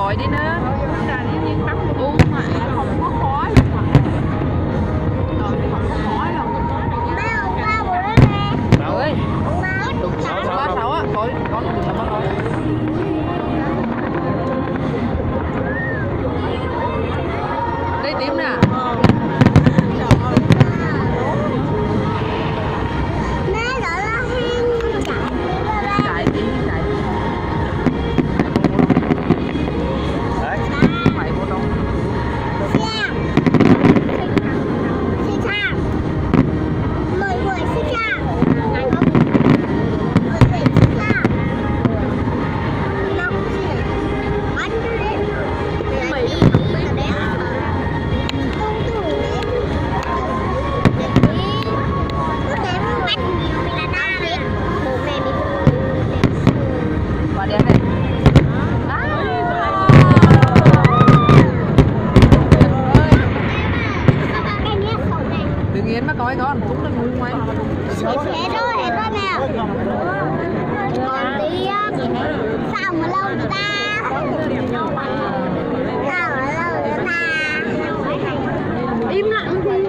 gọi đi nữa. Uống mà không có khói. Ơi, quá xấu á, coi con đừng làm con. Đây tím nè. Coi con, cũng đừng ngu ngoài. Hết rồi nè. Còn tí sao mà lâu người ta. Sao mà lâu người ta. Im lặng đi.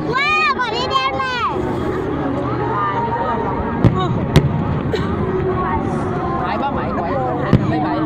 Wow, còn đi đen này. Hai ba mày quậy, mấy bảy.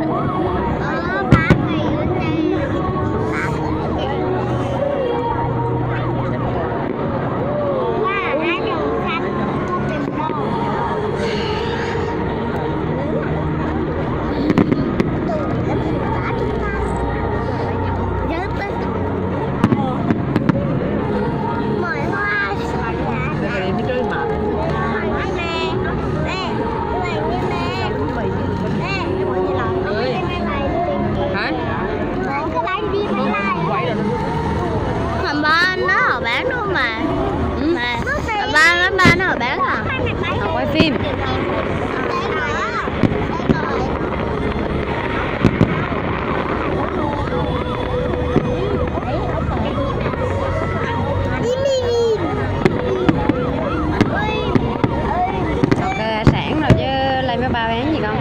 Ba nó ở bán à? Họ quay phim. Sản rồi chứ lấy với ba bán gì không?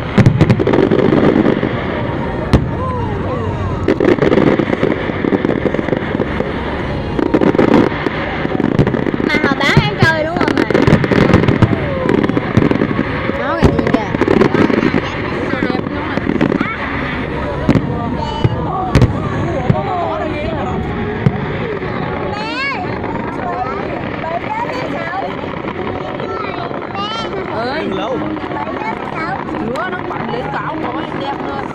Lúa nó bận lên cạo rồi đẹp hơn.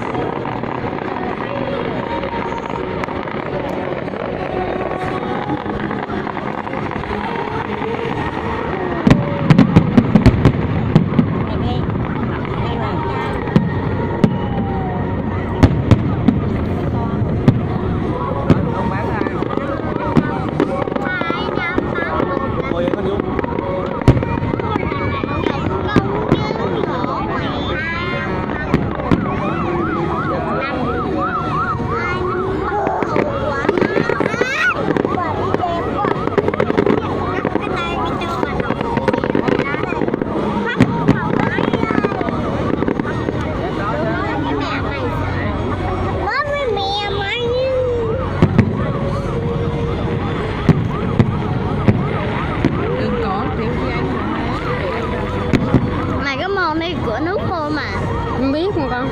Của nước khô mà. Không biết mà con.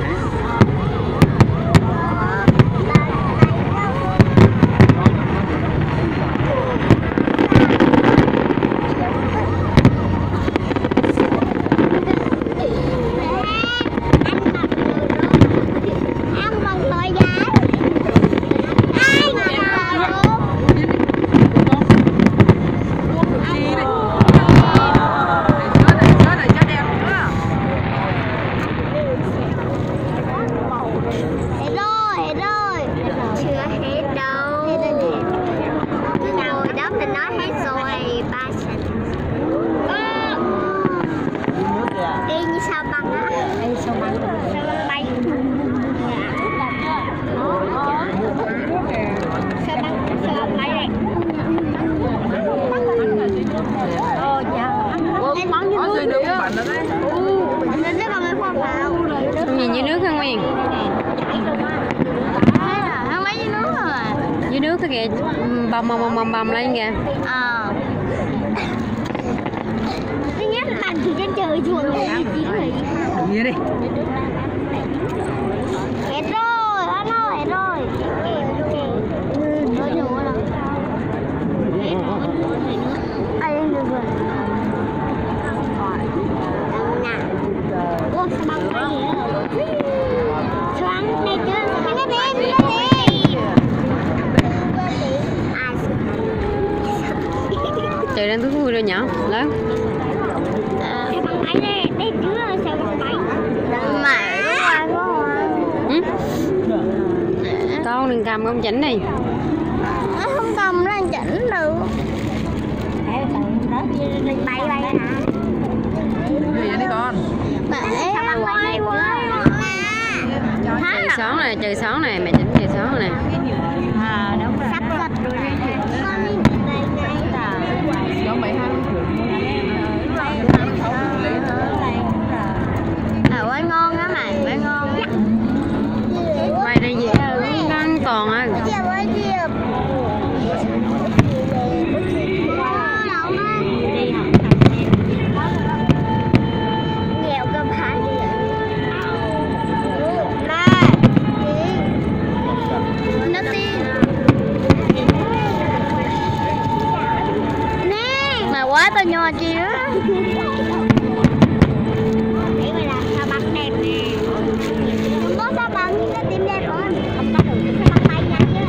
Nó còn mấy khoa pháo. Nhìn dưới nước hả Nguyên? Không mấy dưới nước rồi mà. Dưới nước cái kìa, bầm lên kìa. Thứ nhất là bạn chỉ trên trời chuồng này chỉ người. Đừng đi. Hết rồi, hết rồi, hết rồi. Nó nhủ rồi. Ai ăn được rồi. Ủa sao bằng cái gì đó? Xoắn này chưa? Nó đi. Trời đang thú vui rồi nhỏ, lớn. Anh này, đây chưa sao bằng bánh? Mẹ quá Ừ? Con đừng cầm con chỉnh đi. nó không cầm lên chỉnh được. Bay hả? Gì vậy đi con? Bậy quay quá. Trời xón này, mẹ chỉnh trời xón này. Sắp gật rồi. Con đi đây ngay. Giống vậy ha. Quay ngon á mày, quay ngon. Mày đây gì ăn toàn á. Nghèo cơm hai đi. Nó tiên. Nè, mà quá to nhỏ chi đó. Để mày làm sao bắn đẹp nè. Không có sao bắn nhưng cái tim đẹp hơn. Không có được cái bắn bay nhanh chứ.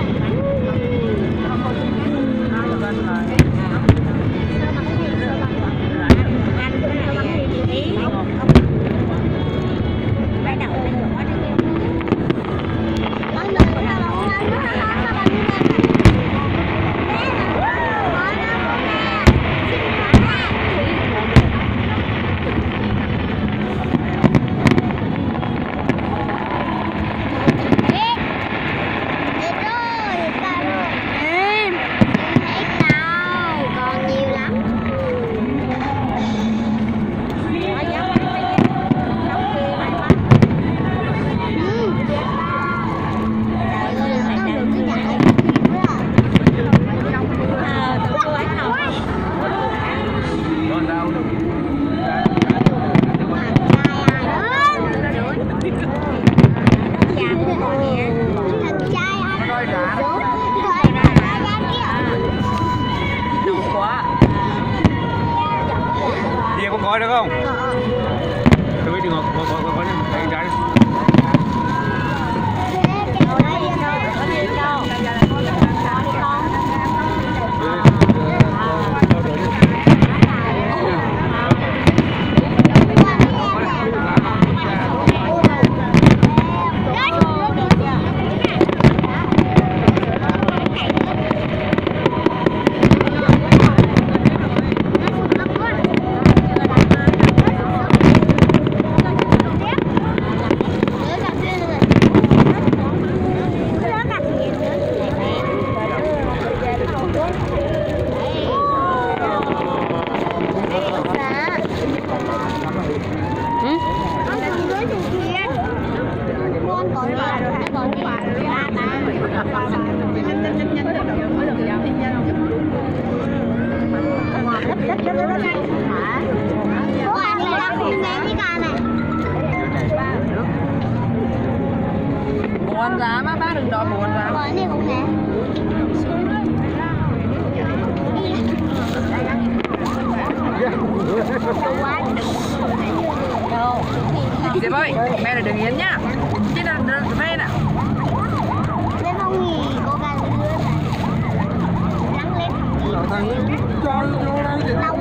Đi con coi được không? Tôi đi ngồi tay trái. Buồn giá má bác đừng đòi buồn giá. Này cũng nè. Diệp ơi, mẹ là đừng yến nhá. Chứ là mẹ nè. Lên không nghỉ, cố gắng lướt. Lắng lên không nghỉ. Lâu